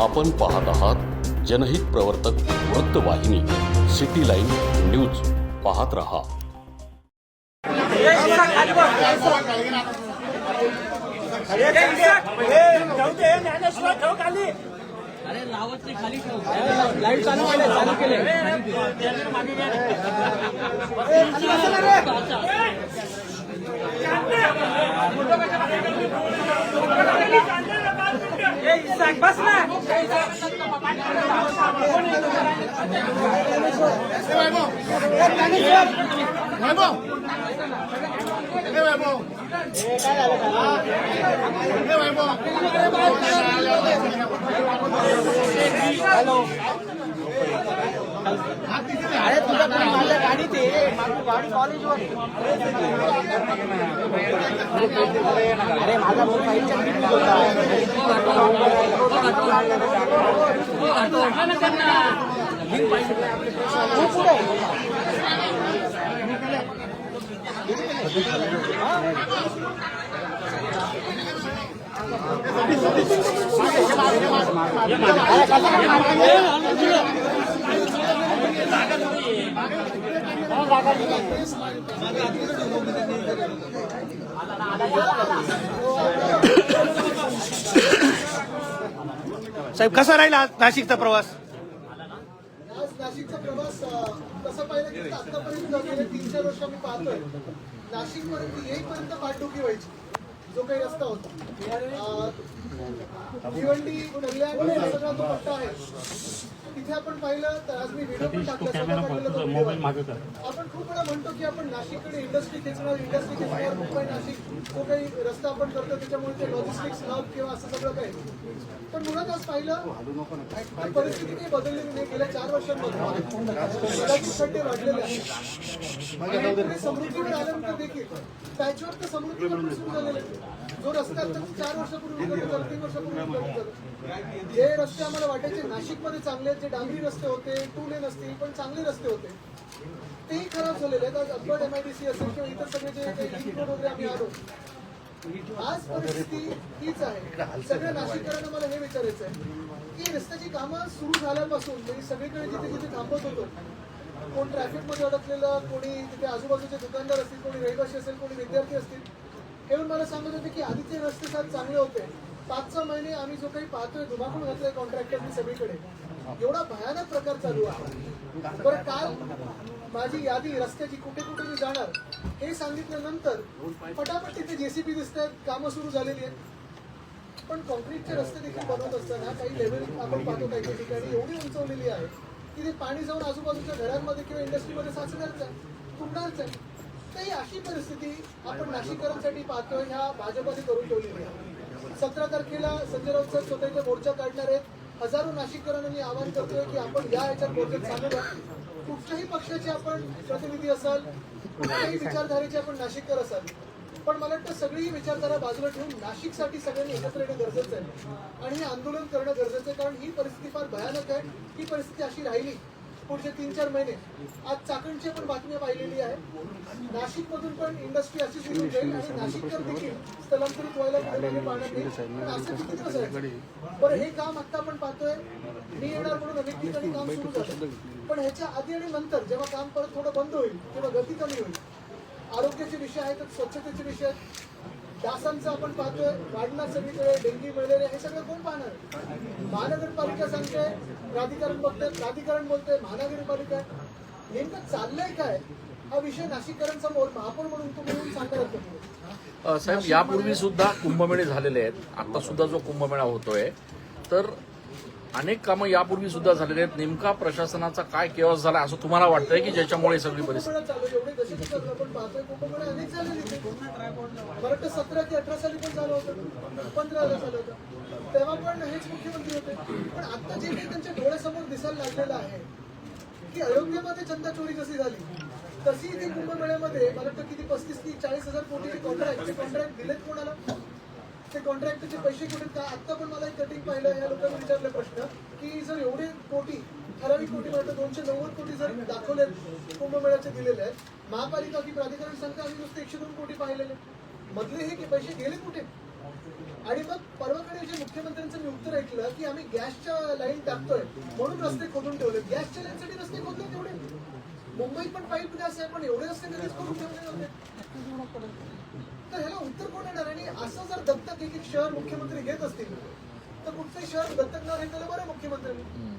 आपण पाहत आहात जनहित प्रवर्तक वृत्तवाहिनी सिटी लाईन न्यूज. पाहत रहा. अरे लावत नाही खाली ठेव. लाईट चालू केले बस ना अरे तुझा माझ्या गाडी ते गाडी कॉलेजवर. अरे माझा साहेब कसा राहिला नाशिकचा प्रवास? आज नाशिकचा प्रवास तसं पाहिलं की आतापर्यंत गेले 3-4 वर्ष मी पाहतोय नाशिकपर्यंत येईपर्यंत पाठदुखी व्हायची. जो काही रस्ता होता भिवंडी कल्याण हा सगळा जो पट्टा आहे तिथे आपण पाहिलं तर आज मी व्हिडिओ पण टाकला. आपण खूप वेळा म्हणतो की आपण नाशिककडे इंडस्ट्री खेचणार मुंबई नाशिक जो काही रस्ता आपण करतो त्याच्यामुळे ते लॉजिस्टिक्स हब किंवा असं सगळं काही. पण मुळात आज पाहिलं परिस्थिती काही बदललेली नाही. गेल्या 4 वर्षांमध्ये खड्डे वाढलेले आहेत. समृद्धीवर आल्यानंतर देखील त्याच्यावर तर समृद्धीवर सुरू झालेले जो रस्ता 4 वर्षापूर्वी 3 वर्षापूर्वी जे रस्ते आम्हाला वाटायचे नाशिकमध्ये चांगले जे डांबरी रस्ते होते 2 लेन असतील पण चांगले रस्ते होते तेही खराब झालेले आहेत. आज अपघात MIDC असेल किंवा इतर सगळे जे लिंक रोड वगैरे आम्ही आलो आज परिस्थिती हीच आहे. सगळ्या नाशिककरांना मला हे विचारायचं आहे की रस्त्याची कामं सुरू झाल्यापासून म्हणजे सगळीकडे जिथे जिथे थांबत होतो कोण ट्रॅफिकमध्ये अडकलेलं कोणी तिथे आजूबाजूचे दुकानदार असतील कोणी रहिवासी असेल कोणी विद्यार्थी असतील हे मला सांगत होते की आधीचे रस्ते सात चांगले होते. 5-6 महिने आम्ही जो काही पाहतोय धुमाकूळ घातलाय कॉन्ट्रॅक्टरनी सगळीकडे एवढा भयानक प्रकार चालू आहे. बरं काल माझी यादी रस्त्याची कुठे कुठे मी जाणार हे सांगितल्यानंतर फटाफट तिथे JCB दिसत आहेत कामं सुरू झालेली आहेत. पण कॉन्क्रीटचे रस्ते देखील बनवत असताना काही लेवल आपण पाहतो काही ठिकाणी एवढी उंचवलेली आहे की ते पाणी जाऊन आजूबाजूच्या घरांमध्ये किंवा इंडस्ट्रीमध्ये साचणारच आहे तुंबणारच आहे. तर ही अशी परिस्थिती आपण नाशिककरांसाठी पाहतोय ह्या भाजपाने करून ठेवलेली आहे. 17 तारखेला संजय राऊत साहेब स्वतःचा मोर्चा काढणार आहेत. हजारो नाशिककरांना मी आवाहन करतोय की आपण या ह्याच्यात मोर्चात सामील व्हा. कुठच्याही पक्षाचे आपण प्रतिनिधी असाल कुठल्याही विचारधारेचे आपण नाशिककर असाल पण मला वाटतं सगळी विचारधारा बाजूला ठेवून नाशिकसाठी सगळ्यांनी एकत्र येणं गरजेचं आहे आणि हे आंदोलन करणं गरजेचं आहे. कारण ही परिस्थिती फार भयानक आहे. ही परिस्थिती अशी राहिली पुढचे 3-4 महिने. आज चाकणची पण बातमी पाहिलेली आहे. नाशिकमधून पण इंडस्ट्री अशीच निघून जाईल आणि नाशिककर देखील स्थलांतरित व्हायला कुठे पाहणार नाही. पण असं किती दिवस आहे बरं हे काम आता आपण पाहतोय मी येणार म्हणून अनेक ठिकाणी काम सुरू झालं पण ह्याच्या आधी आणि नंतर जेव्हा काम परत थोडं बंद होईल किंवा गती कमी होईल आरोग्याचे विषय आहेत स्वच्छतेचे विषय आहेत. डासांचं आपण पाहतोय वाढणार सगळीकडे डेंग्यू मलेरिया हे सगळं कोण पाहणार? महानगरपालिका सांगते प्राधिकरण बघतंय प्राधिकरण बोलतंय महानगरपालिका नेमकं चाललंय काय हा विषय नाशिककरांसमोर महापौर म्हणून तुम्ही येऊन सांगता. साहेब यापूर्वी सुद्धा कुंभमेळे झालेले आहेत. आता सुद्धा जो कुंभमेळा होतोय तर अनेक कामं यापूर्वी सुद्धा झालेले आहेत. नेमका प्रशासनाचा काय केओस झाला असं तुम्हाला वाटतंय की ज्याच्यामुळे सगळी परिस्थिती आपण पाहतोय कुंभमेळा अनेक झालेले मराठी 17 ते 18 साली पण झालं होतं 15 झालं होतं तेव्हा पण हेच मुख्यमंत्री होते. पण आता जे काही त्यांच्या डोळ्यासमोर दिसायला लागलेलं आहे की अयोध्येमध्ये जनता चोरी कशी झाली तशी इथे कुंभमेळ्यामध्ये मला वाटतं किती 35-40 हजार कोटीचे कॉन्ट्रॅक्ट दिलेत कोणाला ते कॉन्ट्रॅक्टचे पैसे कुठे का आता पण मला एक कटिंग पाहिलं या लोकांनी विचारले प्रश्न की जर एवढे कोटी ठराविक कोटी वाटतं 290 कोटी जर दाखवले कुंभमेळ्याचे दिलेले आहेत महापालिका की प्राधिकरण सांगते आम्ही नुसते 102 कोटी पाहिलेले मधले हे पैसे गेले कुठे आणि मग परवाकडे जे मुख्यमंत्र्यांचं मी उत्तर ऐकलं की आम्ही गॅसच्या लाईन टाकतोय म्हणून रस्ते खोदून ठेवले. गॅसच्या लाईनसाठी रस्ते खोदले तेवढे. मुंबईत पण पाईप गॅस आहे, पण एवढे रस्ते कधीच करून ठेवले नव्हते. तर ह्याला उत्तर कोण येणार? आणि असं जर दत्तक एक शहर मुख्यमंत्री घेत असतील तर कुठचंही शहर दत्तक न घेतलं बरं मुख्यमंत्र्यांनी.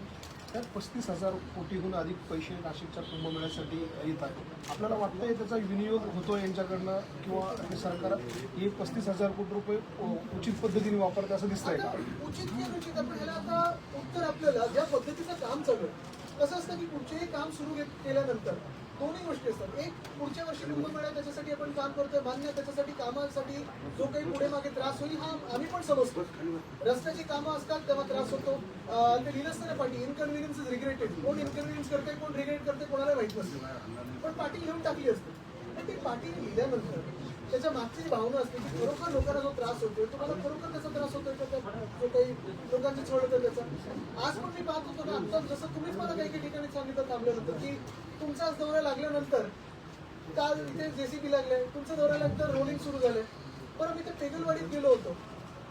त्यात 35,000 कोटीहून अधिक पैसे नाशिकच्या कुंभमेळ्यासाठी येत आहेत. आपल्याला वाटतंय त्याचा विनियोग होतो यांच्याकडनं, किंवा हे सरकार हे 35,000 कोटी रुपये उचित पद्धतीने वापरते असं दिसतंय का? उचित की अनुचित आपण ह्याला आता उत्तर आपल्याला ज्या पद्धतीचं काम चालू आहे कसं असतं की कुठचेही काम सुरू केल्यानंतर दोन्ही गोष्टी असतात. एक, पुढच्या वर्षी कुंभमेळा त्याच्यासाठी आपण काम करतोय मान्य, त्याच्यासाठी कामासाठी जो काही पुढे मागे त्रास होईल हा आम्ही पण समजतो. रस्त्याची कामं असतात तेव्हा त्रास होतो. ते लिहिलं असतं ना पाटील, इनकन्व्हिनियन्स इज रिग्रेटेड. कोण इनकन्व्हिनियन्स करते कोण रिग्रेट करते कोणाला माहित नसतं, पण पाटील लिहून टाकली असते. पण ती पाटील लिहिल्यानंतर त्याच्या मागची जी भावना असते की खरोखर लोकांना जो त्रास होतोय, तुम्हाला खरोखर त्याचा त्रास होतोय का? जो काही लोकांचे छळ होतं त्याचा. आज पण मी पाहत होतो ना, आता जसं तुम्हीच मला काही काही ठिकाणी सांगितलं थांबल्यानंतर की तुमचा आज दौरा लागल्यानंतर काल इथे जेसीबी लागले, तुमचं दौरा लागल्यानंतर रोलिंग सुरू झाले. बरं, मी ते पेगलवाडीत गेलो होतो.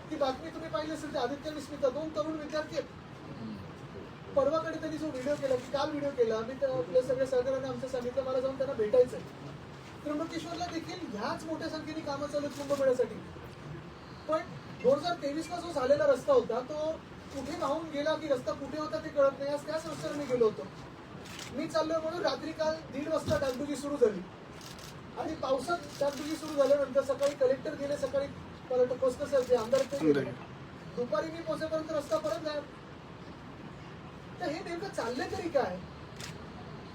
ती बातमी तुम्ही पाहिली असेल, ते आदित्य विस्मिता 2 तरुण विद्यार्थी आहेत. परवाकडे त्यांनी जो व्हिडिओ केला की काल व्हिडिओ केला, मी आपल्या सगळ्या सहकार्याने आमचं सांगितलं मला जाऊन त्यांना भेटायचंय. त्र्यंबकेश्वरला देखील ह्याच मोठ्या संख्येने कामं चालू आहेत कुंभमेळ्यासाठी. पण 2023ला जो झालेला रस्ता होता तो कुठे वाहून गेला की रस्ता कुठे होता ते कळत नाही. आज त्याच रस्त्यावर मी गेलो होतो. मी चाललोय म्हणून रात्री काल 1:30 वाजता डागडुजी सुरू झाली आणि पावसात डागडुजी सुरू झाल्यानंतर सकाळी कलेक्टर गेले, सकाळी कोसकर जे आमदार ते गेले. दुपारी मी पोहोचेपर्यंत रस्ता परत गायब. तर हे नेमकं चाललंय तरी काय?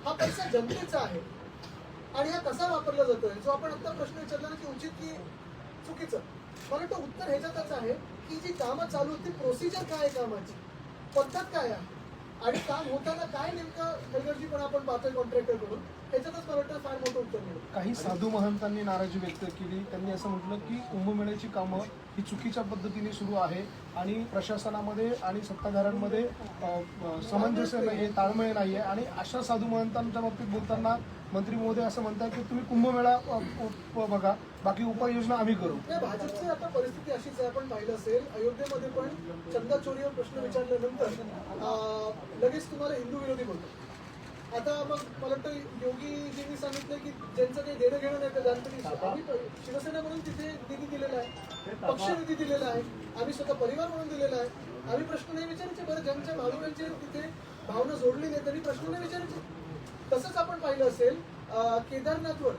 हा पैसा जनतेचा आहे आणि हा कसा वापरला जातोय? जो आपण आता प्रश्न विचारला ना की उचित की चुकीचं, मला वाटतं उत्तर ह्याच्यातच आहे की जी कामं चालू होती, प्रोसिजर काय आहे कामाची, पद्धत काय आहे आणि काम होताना काय नेमकं हलगर्जीपणा आपण पाहतोय कॉन्ट्रॅक्टर कडून, ह्याच्यातच मला वाटतं फार मोठं उत्तर मिळेल. काही साधू महंतांनी नाराजी व्यक्त केली. त्यांनी असं म्हटलं की कुंभमेळ्याची कामं ही चुकीच्या पद्धतीने सुरू आहे आणि प्रशासनामध्ये आणि सत्ताधाऱ्यांमध्ये सामंजस्य नाही, ताळमेळ नाही आहे. आणि अशा साधू महंतांच्या बाबतीत बोलताना मंत्री महोदय असं म्हणतात की तुम्ही कुंभमेळा बघा, बाकी उपाययोजना आम्ही करू. भाजपची आता परिस्थिती अशीच आहे. आपण पाहिलं असेल अयोध्येमध्ये पण चंदा चोरीवर प्रश्न विचारल्यानंतर लगेच तुम्हाला हिंदू विरोधी बोलतो. आता मग मला वाटतं योगीजींनी सांगितलं की ज्यांचं काही देणं घेणं नाही तर गणपती आम्ही शिवसेना म्हणून तिथे निधी दिलेला आहे, पक्ष निधी दिलेला आहे, आम्ही स्वतः परिवार म्हणून दिलेला आहे. आम्ही प्रश्न नाही विचारायचे. बरं, ज्यांच्या भावनांची तिथे भावना जोडली नाही त्यांनी प्रश्न नाही विचारायचे. तसंच आपण पाहिलं असेल केदारनाथवर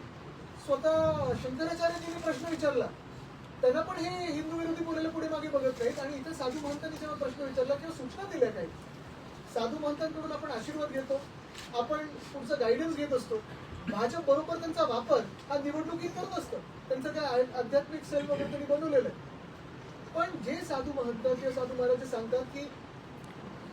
स्वतः शंकराचार्यांनी प्रश्न विचारला, त्यांना पण हे हिंदू विरोधी बोलायला पुढे मागे बघत नाहीत. आणि इथे साधू महंतांनी जेव्हा प्रश्न विचारला किंवा सूचना दिल्या काही, साधू महंतांकडून आपण आशीर्वाद घेतो, आपण पुढचं गायडन्स घेत असतो. भाजप बरोबर त्यांचा वापर हा निवडणुकीत करत असतं. त्यांचं काय आध्यात्मिक सेल वगैरे त्यांनी बनवलेलं आहे. पण जे साधू महंत किंवा साधू महाराज सांगतात की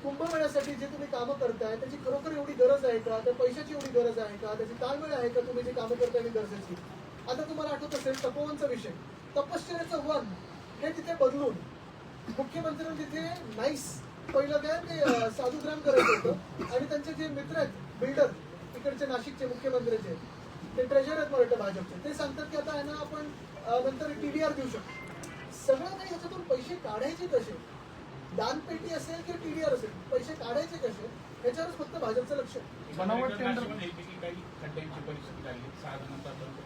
कुंभमेळ्यासाठी जे तुम्ही कामं करताय त्याची खरोखर एवढी गरज आहे का, त्या पैशाची एवढी गरज आहे का, त्याची ताळमेळ आहे का, तुम्ही जे कामं करताय गरजेची. आता तुम्हाला आठवत असेल तपोवनचा विषय, तपश्चर्याचं वन हे तिथे बदलून मुख्यमंत्र्यांनी तिथे नाईस पहिलं काय ते साधुग्राम करायचं होतं. आणि त्यांचे जे मित्र आहेत बिल्डर इकडचे नाशिकचे मुख्यमंत्र्याचे ते ट्रेजर आहेत मला वाटतं भाजपचे, ते सांगतात की आता यांना आपण नंतर TDR देऊ शकतो. सगळं काही ह्याच्यातून पैसे काढायचे कसे, दानपेटी असेल किंवा TDR असेल, पैसे काढायचे कसे ह्याच्यावरच फक्त भाजपचं लक्ष. बनावट टेंडर काही खड्ड्यांची परिस्थिती झाली, 6 जणांचा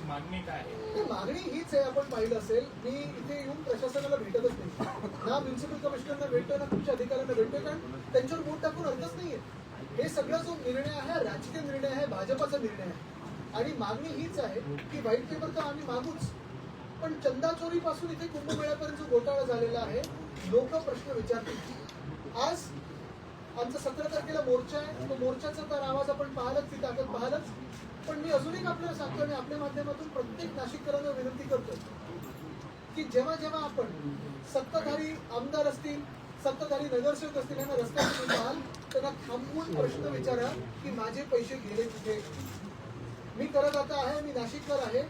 मागणी काय आहे? मागणी हीच आहे. आपण पाहिलं असेल, मी इथे येऊन प्रशासनाला भेटतच नाही, ना म्युन्सिपल कमिशनरना भेटतो ना तुमच्या अधिकाऱ्यांना भेटतो, कारण त्यांच्यावर बोट टाकून अर्थच नाहीये. हे सगळा जो निर्णय आहे राजकीय निर्णय आहे, भाजपाचा निर्णय आहे. आणि मागणी हीच आहे की व्हाईट पेपर तर आम्ही मागूच, पण चंदा चोरीपासून इथे कुंभमेळ्यापर्यंत जो घोटाळा झालेला आहे, लोक प्रश्न विचारतील. आज आमचा 17 तारखेला मोर्चा आहे, तो मोर्चाचा तर आवाज आपण पाहालच, ती ताकद पाहालच. पण मी अजून एक आपल्याला सांगतो आणि आपल्या माध्यमातून प्रत्येक नाशिककरांना विनंती करतो की जेव्हा जेव्हा आपण सत्ताधारी आमदार असतील, सत्ताधारी नगरसेवक असतील, यांना रस्त्यावर पाहाल त्यांना थांबवून प्रश्न विचारा की माझे पैसे गेले कुठे. मी करत आता आहे, मी नाशिककर आहे,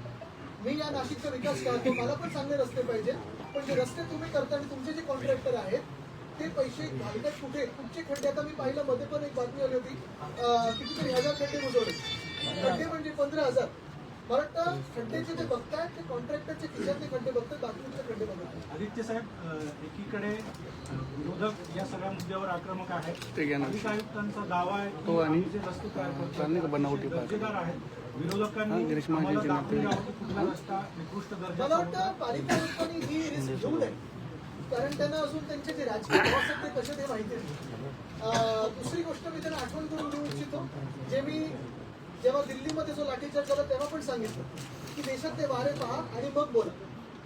मी या नाशिकचा विकास करतो, मला पण चांगले रस्ते पाहिजे. पण जे रस्ते तुम्ही करता आणि तुमचे जे कॉन्ट्रॅक्टर आहेत ते पैसे घालतात कुठे, कुठचे खड्डे. आता मी पाहिलं मध्ये पण एक बातमी आली होती कितीतरी 1000 खड्डे बुजवले. खड्डे म्हणजे 15,000. मला वाटतं खड्ड्याचे ते बघतायत ते कॉन्ट्रॅक्टरचे खिशातले खड्डे बघतात, बाकीचे खड्डे बघतात. आदित्य साहेब, एकीकडे विरोधक या सगळ्या मुद्द्यावर आक्रमक आहेत. पालिका आयुक्तांचा दावा आहे की जे रस्ते तयार करतात दर्जेदार आहेत. विरोधकांनी आम्हाला दाखवून द्यावं की कुठला रस्ता निकृष्ट मला दर्जाचा वाटतं पालिका आयुक्तांनी ही रिस्क घेऊ नये, कारण त्यांना अजून त्यांचे जे राजकीय प्रवास आहेत ते कसे ते माहिती नाही. दुसरी गोष्ट मी त्यांना आठवण करून देऊ इच्छितो, जे मी जेव्हा दिल्लीमध्ये जो लाठीचार्ज झाला तेव्हा पण सांगितलं की देशातले वारे पहा आणि मग बोला.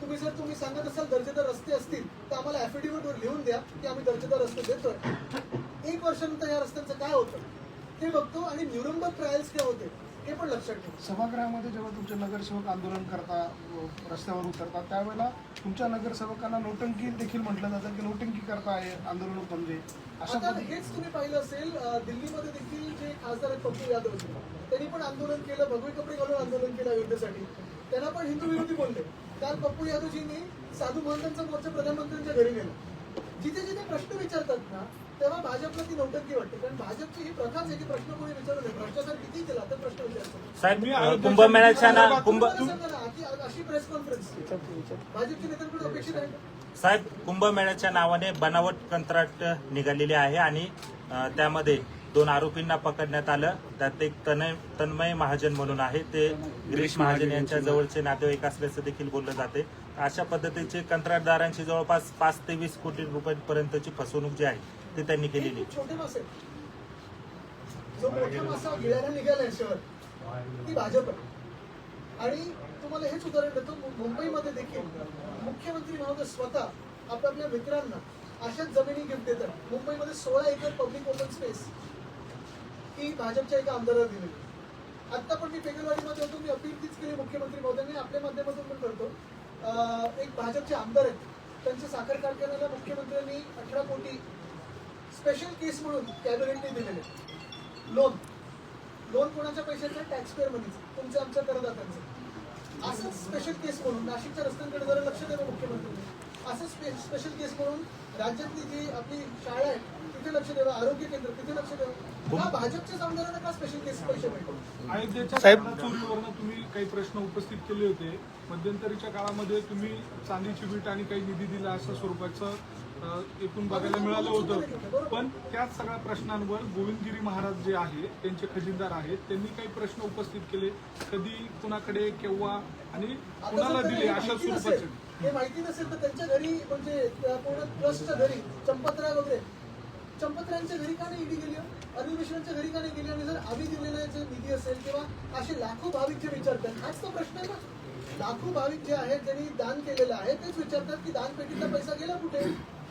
तुम्ही सांगत असाल दर्जेदार रस्ते असतील तर आम्हाला ॲफिडेव्हिटवर लिहून द्या की आम्ही दर्जेदार रस्ते देतोय. 1 वर्षानंतर या रस्त्यांचं काय होतं ते बघतो आणि न्यूरमबर्ग ट्रायल्स काय होते हे पण लक्षात ठेवा. सभागृहामध्ये जेव्हा तुमचे नगरसेवक आंदोलन करता, रस्त्यावर उतरतात, त्यावेळेला तुमच्या नगरसेवकांना नोटंकी देखील म्हटलं जातं की नोटंकी करताय आंदोलन म्हणजे अशा आता हेच तुम्ही पाहिलं असेल, दिल्लीमध्ये देखील जे खासदार आहेत पप्पू यादव त्यांनी पण आंदोलन केलं, भगवे कपडे घालून आंदोलन केलं अयोध्येसाठी. त्यांना पण हिंदू विरोधी बोलले. काल पप्पू यादवजींनी साधू महंतांचा मोर्चा प्रधानमंत्र्यांच्या घरी नेला. जिथे जिथे प्रश्न विचारतात ना तेव्हा भाजपला ती नौटंकी वाटते, कारण भाजपची ही प्रथाच आहे की प्रश्न कोणी विचारू नये. भ्रष्टाचार किती केला तर प्रश्न विचारतो. साहेब, कुंभमेळ्याच्या अशी प्रेस कॉन्फरन्स भाजपच्या नेत्यांकडून अपेक्षित आहे. साहेब, कुंभमेळ्याच्या नावाने बनावट कंत्राट निघालेले आहे आणि त्यामध्ये 2 आरोपींना पकडण्यात आलं. त्यात एक तन्मय महाजन म्हणून आहे, ते गिरीश महाजन यांच्या जवळचे नातेवाईक असल्याचं देखील बोललं जाते. अशा पद्धतीचे कंत्राटदारांची जवळपास 5 ते 20 कोटी रुपयांपर्यंतची फसवणूक जी आहे ती त्यांनी केलेली. छोटे मासे, जो मोठा मासा गिळायला निघालाय शहर, ती भाजप आहे. आणि तुम्हाला हेच उदाहरण देतो, मुंबईमध्ये देखील मुख्यमंत्री महोदय स्वतः आपापल्या मित्रांना अशाच जमिनी गिफ्ट देतात. मुंबईमध्ये 16 एकर पब्लिक ओपन स्पेस ही भाजपच्या एका आमदाराला दिलेली. आता पण मी पेगलवाडीमध्ये होतो, मी अपील तीच केली मुख्यमंत्री महोदयांनी, आपल्या माध्यमातून पण करतो. एक भाजपचे आमदार आहेत, त्यांच्या साखर कारखान्याला मुख्यमंत्र्यांनी 18 कोटी स्पेशल केस म्हणून कॅबिनेटने दिलेले. लोन कोणाच्या पैशाचं? टॅक्सपेअर मनीचं, तुमच्या आमच्या करदात्यांचं. असंच स्पेशल केस म्हणून नाशिकच्या रस्त्यांकडे जरा लक्ष द्यावं मुख्यमंत्र्यांनी. असंच स्पेशल केस म्हणून राज्यातली जी आपली शाळा आहे तिथे लक्ष द्यावं, आरोग्य केंद्र तिथे लक्ष द्यावं. हा भाजपच्याच आमदारांना का स्पेशल केस पैसे मिळतात? अयोध्येच्या चोरीवरनं तुम्ही काही प्रश्न उपस्थित केले होते. मध्यंतरीच्या काळामध्ये तुम्ही चांदीची वीट आणि काही निधी दिला अशा स्वरूपाचं एकूण बघायला मिळालं होतं. पण त्याच सगळ्या प्रश्नांवर गोविंदगिरी महाराज जे आहे त्यांचे खजिनदार आहेत, त्यांनी काही प्रश्न उपस्थित केले. कधी कुणाकडे, केव्हा आणि कुणाला दिले अशा स्वरूपाचे हे माहिती नसेल तर त्यांच्या घरी, म्हणजे पूर्ण ट्रस्टच्या घरी चंपतराय वगैरे, चंपतरायांच्या घरी का नाही ईडी गेली? अरविंद मिश्रांच्या घरी का नाही गेली? आणि जर आम्ही दिलेला जे निधी असेल किंवा असे लाखो भाविक जे विचारतात, हाच तो प्रश्न आहे ना. लाखो भाविक जे आहेत ज्यांनी दान केलेलं आहे तेच विचारतात की दान पेटीतला पैसा गेला कुठे?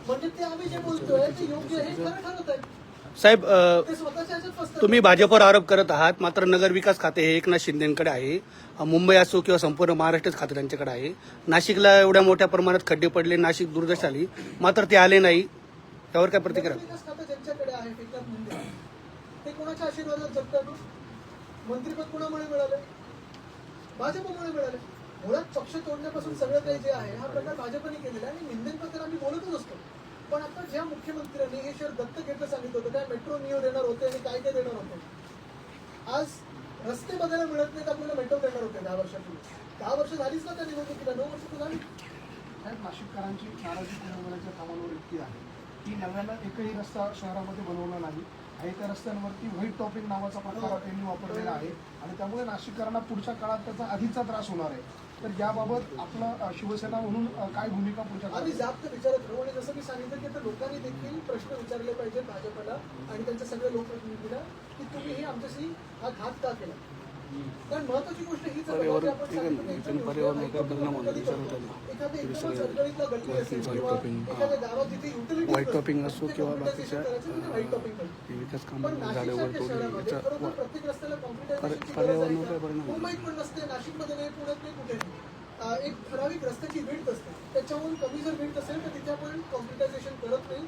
म्हणजे ते आम्ही जे बोलतोय ते योग्य आहे, खरं ठरत आहे. साहेब, ते स्वतःच्या ह्याच्यात फसतात. तुम्ही भाजपवर आरोप करत आहात, मात्र नगरविकास खाते हे एकनाथ शिंदेकडे आहे. मुंबई असो किंवा संपूर्ण महाराष्ट्रच खाते त्यांच्याकडे आहे. नाशिकला एवढ्या मोठ्या प्रमाणात खड्डे पडले, नाशिक दुर्दशा आली, मात्र ते आले नाही. त्यावर काय प्रतिक्रिया? विकास खातं ज्यांच्याकडे आहे एकनाथ मुंडे, ते कोणाच्या आशीर्वादात जगतात? मंत्रिपद कोणामुळे मिळालं? भाजपमुळे मिळालं. मुळात पक्ष तोडण्यापासून सगळं काही जे आहे हा प्रकार भाजपने केलेला आहे. आणि निंदेबद्दल आम्ही बोलतच असतो. पण आता ज्या मुख्यमंत्र्यांनी हे शहर दत्तक घेतलं सांगितलं होतं, काय मेट्रो नियो देणार होते आणि काय काय देणार होते. आज रस्ते बघायला मिळत नाहीत, आपल्याला मेट्रो देणार होते 10 वर्षापूर्वी. 10 वर्ष झालीच ना त्या निवडणुकीला, 9 वर्ष तर झाली. नाशिककरांची नाराजी कुंभमेळ्याच्या कामांवर इतकी आहे की नव्यानं एकही रस्ता शहरामध्ये बनवला नाही आणि त्या रस्त्यांवरती व्हाईट टॉपिंग नावाचा प्रकार त्यांनी वापरलेला आहे आणि त्यामुळे नाशिककरांना पुढच्या काळात त्याचा अधिकचा त्रास होणार आहे. तर याबाबत आपलं शिवसेना म्हणून काय भूमिका पुढच्या आम्ही जास्त विचारत राहू. आणि जसं मी सांगितलं की आता लोकांनी देखील प्रश्न विचारले पाहिजे भाजपला आणि त्यांच्या सगळ्या लोकप्रतिनिधींना की तुम्ही हे आमच्याशी हा घात का केला. कारण महत्वाची गोष्ट हीच आहे की आपण सांगतो की एखाद्या एकदमच अडचणीतला गल्ली असेल किंवा एखाद्या गावात जिथे युटिलिटी असो किंवा बाकीच्या व्हाईट टॉपिंग पण नाशिकसारख्या शहरामध्ये खरोखर प्रत्येक रस्त्याला कॉम्प्युटरायझेशनची गरज आहे का? मुंबईत पण नसते, नाशिकमध्ये नाही, पुण्यात नाही, कुठे नाही. एक ठराविक रस्त्याची विड्थ असते, त्याच्याहून कमी जर विड्थ असेल तर तिथे आपण कॉम्प्युटरायझेशन करत नाही.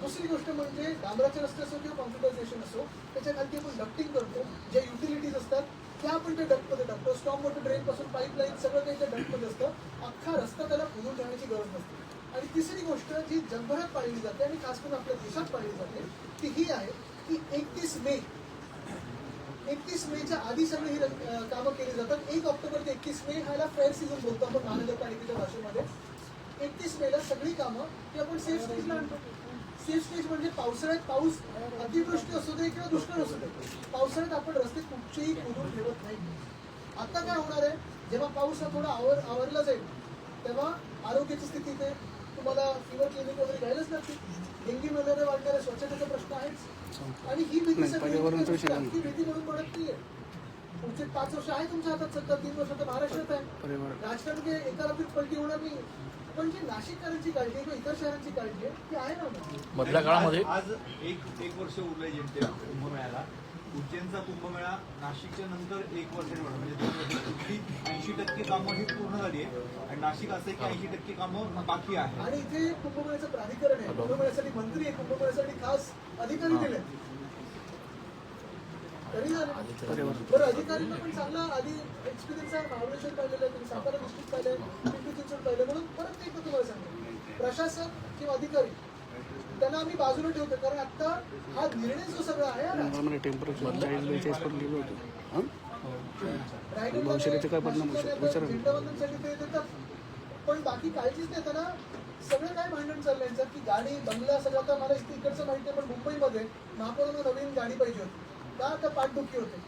दुसरी गोष्ट म्हणजे डांबराचे रस्ते असो किंवा कॉम्प्युटरायझेशन असो, त्याच्या खाली आपण डक्टिंग करतो. ज्या युटिलिटीज असतात त्या आपण त्या डक्टमध्ये टाकतो. स्टॉम वॉटर ड्रेन पासून पाईपलाईन सगळं काही त्या डक्टमध्ये असतं. अख्खा रस्ता त्याला खोदून ठेवण्याची गरज नसते. आणि तिसरी गोष्ट जी जगभरात पाळली जाते आणि खास करून आपल्या देशात पाळली जाते ती ही आहे की 31 मे 31 मेच्या आधी सगळी ही कामं केली जातात. 1 ऑक्टोबर ते 31 मे ह्याला फेअर सीझन बोलतो आपण महानगरपालिकेच्या भाषेमध्ये. 31 मेला सगळी कामं ती आपण सेफ स्टेजला आणतो. सेफ स्टेज म्हणजे पावसाळ्यात पाऊस अतिवृष्टी असू दे किंवा दुष्काळ असू दे, पावसाळ्यात आपण रस्ते कुठचेही खोदून ठेवत नाही. आता काय होणार आहे, जेव्हा पाऊस हा थोडा आवरला जाईल तेव्हा आरोग्याची स्थिती ते तुम्हाला फीवर क्लिनिक वगैरे घ्यायलाच लागते. डेंग्यू मलेरिया वाढणारे स्वच्छतेचा प्रश्न आहेच. आणि ही भीती सगळी भीती म्हणून पडत नाहीये. पुढचे 5 वर्ष आहे तुमच्या हातात, सध्या 3 वर्ष तर महाराष्ट्रात आहे. राजकारण काही एका रात्रीत पलटी होणार नाही. पण जी नाशिककरांची काळजी किंवा इतर शहरांची काळजी आहे ती आहे ना. मधल्या काळामध्ये आज एक वर्ष उरलंय जेमते कुंभमेळ्याला. उज्जैनचा कुंभमेळा नाशिकच्या नंतर 1 वर्ष म्हणजे 2 वर्ष 80% कामं ही पूर्ण झाली आहे आणि नाशिक असं की 80% कामं बाकी आहे. आणि इथे कुंभमेळ्याचं प्राधिकरण आहे, कुंभमेळ्यासाठी मंत्री आहे, कुंभमेळ्यासाठी खास अधिकारी दिले तरी झाले. बरं, अधिकाऱ्यांना पण चांगला आधी एक्सपिरियन्स आहे. महाबळेश्वर पाहिलेलं आहे, सातारा डिस्ट्रिक्ट पाहिलंय, पिंपरी चिंचवड पाहिलं. म्हणून परत एकदा तुम्हाला सांगतो, प्रशासन किंवा अधिकारी त्यांना आम्ही बाजूला ठेवतो. कारण आता हा निर्णय जो सगळा आहे झेंडावंदनसाठी ते देतात, पण बाकी काळजीच नाही. त्यांना सगळं काय भांडण चाललंय की गाडी बंगला सगळं. आता मला इकडचं माहिती आहे, पण मुंबईमध्ये महापौरांना नवीन गाडी पाहिजे होती का, तर पाठदुखी होते.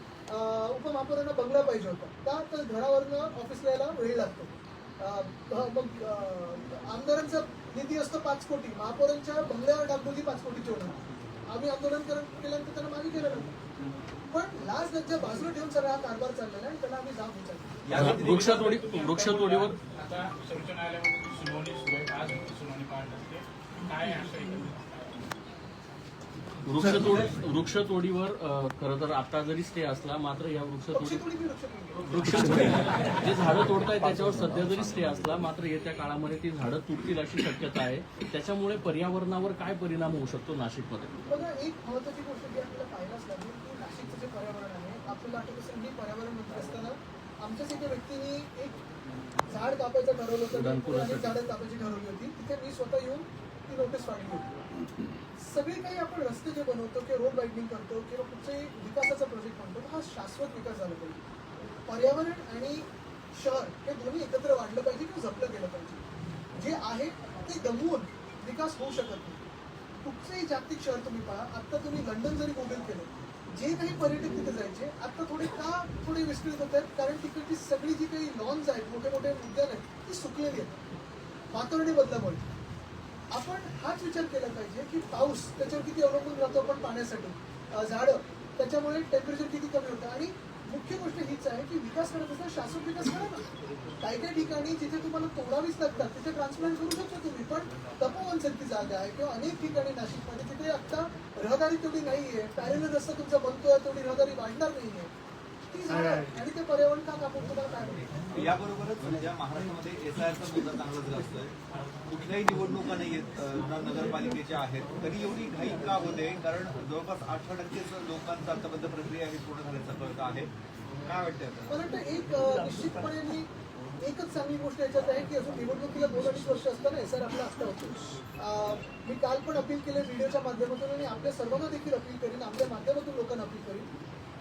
उपमहापौरांना बंगला पाहिजे होता का, तर घरावरनं ऑफिसला यायला वेळ लागतो. मग आमदारांचा निधी असतो 5 कोटी, महापौरांच्या बंगल्यावर डागडुजी 5 कोटीची होणार. आम्ही आंदोलन केल्यानंतर त्यांना मागे केलं नव्हतं. पण लास्ट त्यांच्या बाजूला ठेवून सगळा हा कारभार चाललेला आहे. त्यांना आम्ही जाब विचारतो. वृक्षतोडीवर आता सर्वोच्च न्यायालयामध्ये सुनावणी सुरू आहे. आज सुनावणी पार असते. काय आशा वृक्षतोडीवर खरं तर आता जरी स्टे असला, मात्र या वृक्षतोडी जे झाडं तोडतायत त्याच्यावर सध्या जरी स्टे असला, मात्र येत्या काळामध्ये ती झाडं तुटतील अशी शक्यता आहे. त्याच्यामुळे पर्यावरणावर काय परिणाम होऊ शकतो नाशिकमध्ये? बघा, एक महत्वाची गोष्ट जी आपल्याला पाहायलाच लागेल की नाशिकचं जे पर्यावरण आहे, आपल्याला आठवत असेल मी पर्यावरण मंत्री असताना आमच्याच एका व्यक्तीने एक झाड कापायचं ठरवलं होतं, अनेक झाडं कापायची ठरवली होती. तिथे मी स्वतः येऊन ती नोटीस काढली होती. सगळे काही आपण रस्ते जे बनवतो किंवा रोड वाईडनिंग करतो किंवा कुठच्याही विकासाचा प्रोजेक्ट म्हणतो, हा शाश्वत विकास झाला पाहिजे. पर्यावरण आणि शहर हे दोन्ही एकत्र वाढलं पाहिजे किंवा जपलं गेलं पाहिजे. जे आहे ते गमवून विकास होऊ शकत नाही. कुठचंही जागतिक शहर तुम्ही पहा, आता तुम्ही लंडन जरी गुगल केलं, जे काही पर्यटक तिथे जायचे आता थोडे विस्तृत होत आहेत. कारण तिकडची सगळी जी काही लॉन्स आहेत, मोठे मोठे उद्यान आहेत, ती सुकलेली आहेत वातावरणीय बदलामुळे. आपण हाच विचार केला पाहिजे की पाऊस त्याच्यावर किती अवलंबून राहतो आपण पाण्यासाठी, झाडं त्याच्यामुळे टेम्परेचर किती कमी होतं. आणि मुख्य गोष्ट हीच आहे की विकास करत असताना शाश्वत विकास करा ना. काही ठिकाणी जिथे तुम्हाला तोडावीच लागतात तिथे ट्रान्सप्लांट करू शकता तुम्ही, पण तपोवनसारखी जागा आहे किंवा अनेक ठिकाणी नाशिकमध्ये तिथे आता रहदारी तेवढी नाहीये, पॅरेलल रस्ता तुमचा बनतोय, तेवढी रहदारी वाढणार नाहीये. ती झाडं आणि ते पर्यावरण का कापून तुम्हाला काय म्हणतो. याबरोबरच सध्या महाराष्ट्रामध्ये SIRचा मुद्दा चांगलाच जास्तोय. कुठल्याही निवडणुका नाहीयेत, नगरपालिकेच्या आहेत, तरी एवढी घाई का होते? कारण जवळपास 18% लोकांचा आतापर्यंत प्रक्रिया ही पूर्ण झाल्याचा कळत आहे. काय वाटतं? मला वाटतं एक निश्चितपणे मी एकच चांगली गोष्ट याच्यात आहे की अजून निवडणुकीला 2-2.5 वर्ष असताना SIR आपला असता होतो. मी काल पण अपील केले व्हिडिओच्या माध्यमातून आणि आपल्या सर्वांना देखील अपील करीन, आपल्या माध्यमातून लोकांना अपील करीन.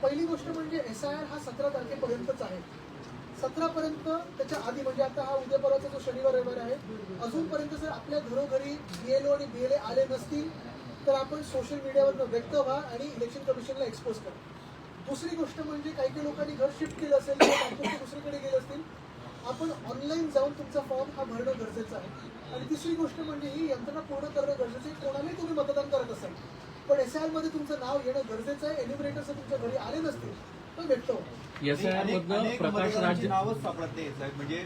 पहिली गोष्ट म्हणजे SIR हा 17 तारखेपर्यंतच आहे. 17 पर्यंत त्याच्या आधी म्हणजे आता हा उद्या परवाचा जो शनिवार रविवार आहे, अजूनपर्यंत जर आपल्या घरोघरी BLO आणि BLA आले नसतील तर आपण सोशल मीडियावर व्यक्त व्हा आणि इलेक्शन कमिशनला एक्सपोज करा. दुसरी गोष्ट म्हणजे काही लोकांनी घर शिफ्ट केलं असेल किंवा दुसरीकडे गेले असतील, आपण ऑनलाईन जाऊन तुमचा फॉर्म हा भरणं गरजेचं आहे. आणि तिसरी गोष्ट म्हणजे ही यंत्रणा पूर्ण करणं गरजेचं आहे. कोणालाही तुम्ही मतदान करत असाल पण SIR मध्ये तुमचं नाव येणं गरजेचं आहे. एन्युमरेटर्स तुमच्या घरी आले नसतील तर व्यक्त व्हा. प्रकाश राज नावच सापडत नाही. म्हणजे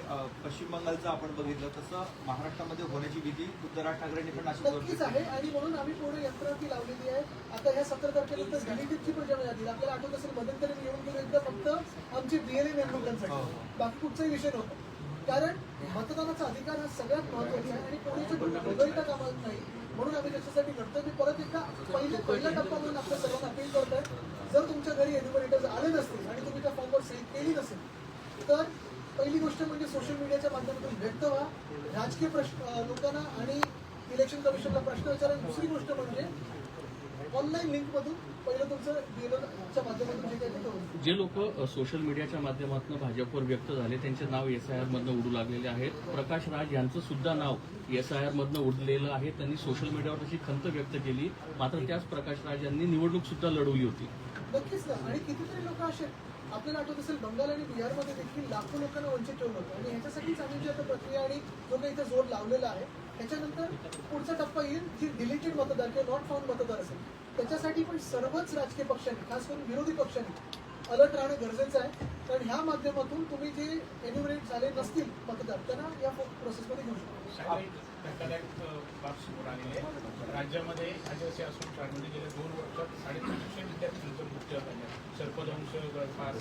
पश्चिम बंगालचं आपण बघितलं तसं महाराष्ट्रामध्ये होण्याची भीती खुद्द राज ठाकरेंनी पण नक्कीच आहे. आणि म्हणून आम्ही पूर्ण यंत्रणा ती लावलेली आहे. आता ह्या 17 तारखेनंतर डिलिटिव्हची पण जेव्हा यादी आपल्याला आठवत असेल मध्यंतरी मी येऊन गेलो एकदा फक्त आमचे BLA नेमणुकांसाठी, बाकी कुठचाही विषय नव्हता. कारण मतदानाचा अधिकार हा सगळ्यात महत्वाचा आहे आणि कोणीची दुर्गरिता कामात नाही. म्हणून आम्ही त्याच्यासाठी लढतो. मी परत एकदा पहिला टप्पा म्हणून आपल्या सर्वांना अपील करत आहे, जर तुमच्या घरी एन्युमरेटर्स आले नसतील आणि तुम्ही त्या फॉर्मवर सही केली नसेल तर पहिली गोष्ट म्हणजे सोशल मीडियाच्या माध्यमातून व्यक्त व्हा, राजकीय प्रश्न लोकांना आणि इलेक्शन कमिशनला प्रश्न विचारा. दुसरी गोष्ट म्हणजे ऑनलाईन लिंकमधून पहिलं तुमचं दिनाच्या माध्यमातून जे काही ते करून जे लोक सोशल मीडियाच्या माध्यमातून भाजपवर व्यक्त झाले त्यांचे नाव SIR मधनं उडू लागलेले आहेत. प्रकाश राज यांचं सुद्धा नाव SIR मधनं उडलेलं आहे. त्यांनी सोशल मीडियावर तशी खंत व्यक्त केली, मात्र त्याच प्रकाश राज यांनी निवडणूक सुद्धा लढवली होती. नक्कीच ना. आणि कितीतरी लोक असे आपल्याला आठवत असेल बंगाल आणि बिहारमध्ये देखील लाखो लोकांना वंचित ठेवलं होतं आणि ह्याच्यासाठीच आम्ही जी आता प्रक्रिया आणि जो काही इथे जोर लावलेला आहे त्याच्यानंतर पुढचा टप्पा येईल जी डिलीटेड मतदार किंवा नॉट फाउंड मतदार असेल त्याच्यासाठी पण सर्वच राजकीय पक्षांनी खास करून विरोधी पक्षांनी अलर्ट राहणं गरजेचं आहे. कारण ह्या माध्यमातून तुम्ही जे एन्युमरेट झाले नसतील मतदार त्यांना या प्रोसेसमध्ये घेऊ शकतो. धक्कादायक बाब समोर आलेली आहे. राज्यामध्ये आदिवासी आश्रम शाळेमध्ये गेल्या 2 वर्षात 350 विद्यार्थ्यांचं मृत्यू झाले. सर्पदंश गळफास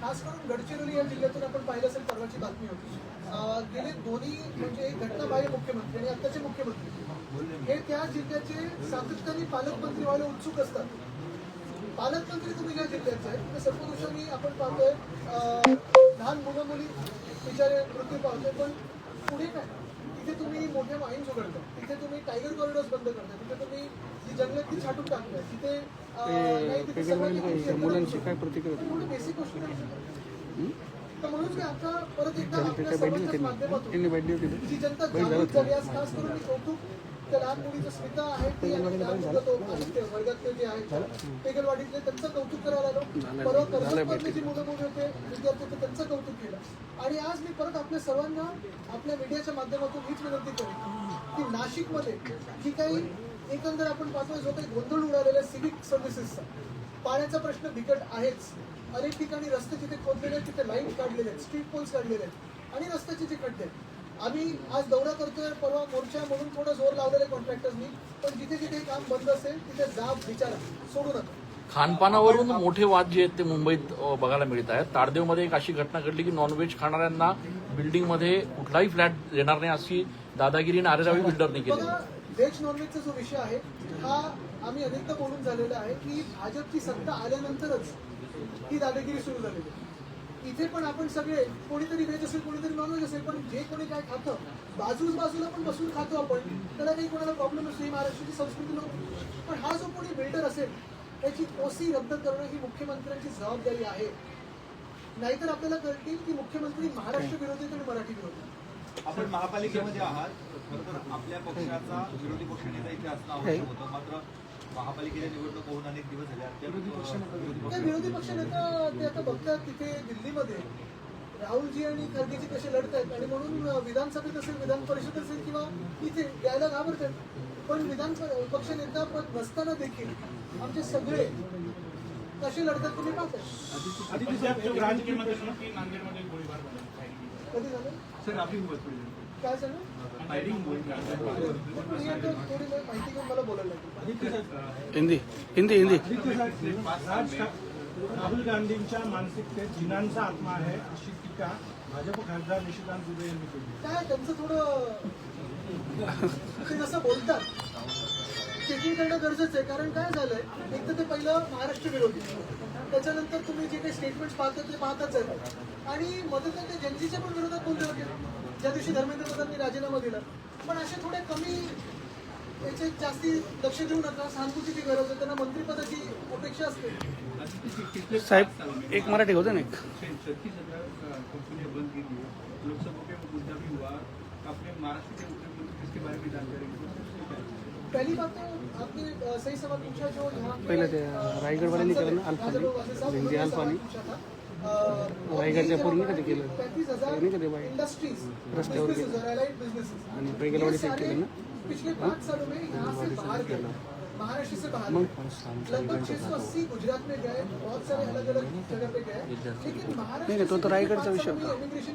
खास करून गडचिरोली या जिल्ह्यातून आपण पाहिलं असेल परवाची बातमी होती. गेले दोन्ही म्हणजे घटनाबाह्य मुख्यमंत्री आणि आत्ताचे मुख्यमंत्री हे त्या जिल्ह्याचे सातत्याने पालकमंत्री व्हायला उत्सुक असतात. पालकमंत्री तुम्ही ज्या जिल्ह्याचे आहे त्या सर्पदंशाने आपण पाहतोय लहान मुलं मुली बिचारे मृत्यू पावतोय. पण पुढे काय तिथे तुम्ही मोठ्या माईन्स उघडताय, तिथे तुम्ही टायगर कॉरिडॉर्स बंद करताय, तिथे तुम्ही जी जंगलात ती छाटून टाकताय, तिथे मुलांची काय प्रतिक्रिया बेसिक गोष्टी करू शकतो. तर म्हणून आता परत एकदा आपल्या सर्वांच्याच माध्यमातून जी जनता जागृत झाली आज खास करून मी कौतुक त्या लहान मुलीचं स्मिता आहे ती वर्गातले जे आहेत पेगलवाडीतले त्यांचं कौतुक करायला आलो. परवा कर्जतमधले जी मुलं मुली होते विद्यार्थी होते त्यांचं कौतुक केलं. आणि आज मी परत आपल्या सर्वांना आपल्या मीडियाच्या माध्यमातून हीच विनंती करेन की नाशिकमध्ये जी काही एकंदर आपण पाहतोय जो काही गोंधळ उडालेला आहे सिव्हिक सर्व्हिसेसचा, पाण्याचा प्रश्न बिकट आहेच. अनेक ठिकाणी रस्ते जिथे खोदलेले आहेत तिथे लाईन काढलेले आहेत, स्ट्रीट पोल्स काढलेले आहेत आणि रस्त्याचे जे खड्डे आहेत. आम्ही आज दौरा करतोय, परवा मोर्चा म्हणून थोडं जोर लावलेले कॉन्ट्रॅक्टर्सनी. पण जिथे जिथे काम बंद असेल तिथे जाब विचारा, सोडू नका. खानपानावरून मोठे वाद जे आहेत ते मुंबईत बघायला मिळत आहेत. ताडदेवमध्ये एक अशी घटना घडली की नॉनव्हेज खाणाऱ्यांना बिल्डिंगमध्ये कुठलाही फ्लॅट देणार नाही अशी दादागिरी नारेरावी बिल्डरने केली. बघा, व्हेज नॉनव्हेजचा जो विषय आहे हा आम्ही अनेकदा बोलून झालेला आहे की भाजपची सत्ता आल्यानंतरच ही दादागिरी सुरू झालेली आहे. इथे पण आपण सगळे कोणीतरी व्हेज असेल कोणीतरी नॉनव्हेज असेल पण जे कोणी काय खातं बाजूला पण बसून खातो आपण, त्याला काही कोणाला प्रॉब्लेम नसतो, ही महाराष्ट्राची संस्कृती नव्हती. पण हा जो कोणी बिल्डर असेल त्याची ओसी रद्द करणं ही मुख्यमंत्र्यांची जबाबदारी आहे. नाहीतर आपल्याला कळतील की मुख्यमंत्री महाराष्ट्र विरोधी आणि मराठी विरोधी. आपण महापालिकेमध्ये आहात, खरं तर आपल्या पक्षाचा विरोधी पक्षनेता इथे असणं आवश्यक होतं. मात्र महापालिकेच्या निवडणूक होऊन अनेक दिवस झाले. विरोधी पक्षनेता ते आता बघतात तिथे दिल्लीमध्ये राहुलजी आणि खरगेजी कसे लढत आहेत आणि म्हणून विधानसभेत असेल विधान परिषद असेल किंवा इथे द्यायला घाबरतात. पण विधान पक्ष नेता पद नसताना देखील आमचे सगळे कसे लढतात तुम्ही पाहताय. राजकीयमध्ये नांदेडमध्ये गोळीबार कधी झालं सर आपली काय झालं थोडी माहिती घेऊन मला बोलायला लागेल. हिंदी राहुल गांधींच्या मानसिकतेत जिनांचा आत्मा आहे अशी टीका भाजप खासदार निशिकांत दुबे यांनी केली. काय त्यांचं थोडं ते जसं बोलतात चेकिंग करणं गरजेचं आहे. कारण काय झालंय एक तर ते पहिलं महाराष्ट्र विरोधी, त्याच्यानंतर तुम्ही जे काही स्टेटमेंट्स पाहता ते पाहताच आहेत आणि मदत ते जनतेच्या पण विरोधात बोलले होते ज्या दिवशी धर्मेंद्र प्रधाननी राजीनामा दिला. पण असे थोडे कमी याचे जास्ती लक्ष देऊ नका. सहानुभूतीची गरज आहे, त्यांना मंत्रिपदाची अपेक्षा असते. साहेब एक मराठी होता ना एक 36,000 कंपनियां बंद की गई, लोकसभा पे मुद्दा भी हुआ. अपने महाराष्ट्र के मुख्यमंत्री इसके बारे में जानकारी पहली बात तो आपने सही सवाल पूछा जो यहाँ पहले रायगढ़ वाले ने केलं ना अल्फानी हिंदी अल्फानी रायगडच्या पूर्ण कधी केलं 35,000 कधी बाई इंडस्ट्रीज रस्त्यावर आणि पैगलवाडी सेट केलं ना पिछले 5 सालों में यहाँ से बाहर गए, महाराष्ट्र से बाहर लगभग 680 गुजरात में गए, बहुत सारे अलग अलग जगह पे गए. लेकिन महाराष्ट्र तो रायगडचा विषय इमिग्रेशन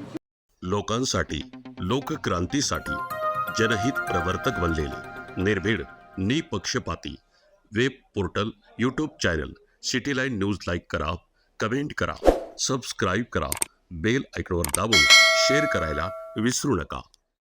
लोकांसाठी लोकक्रांतीसाठी जनहित प्रवर्तक बनलेले निर्भीड निपक्षपाती web portal YouTube channel city line news like करा, कमेंट करा, सबस्क्राईब करा, बेल आयकॉनवर दाबून शेअर करायला विसरू नका.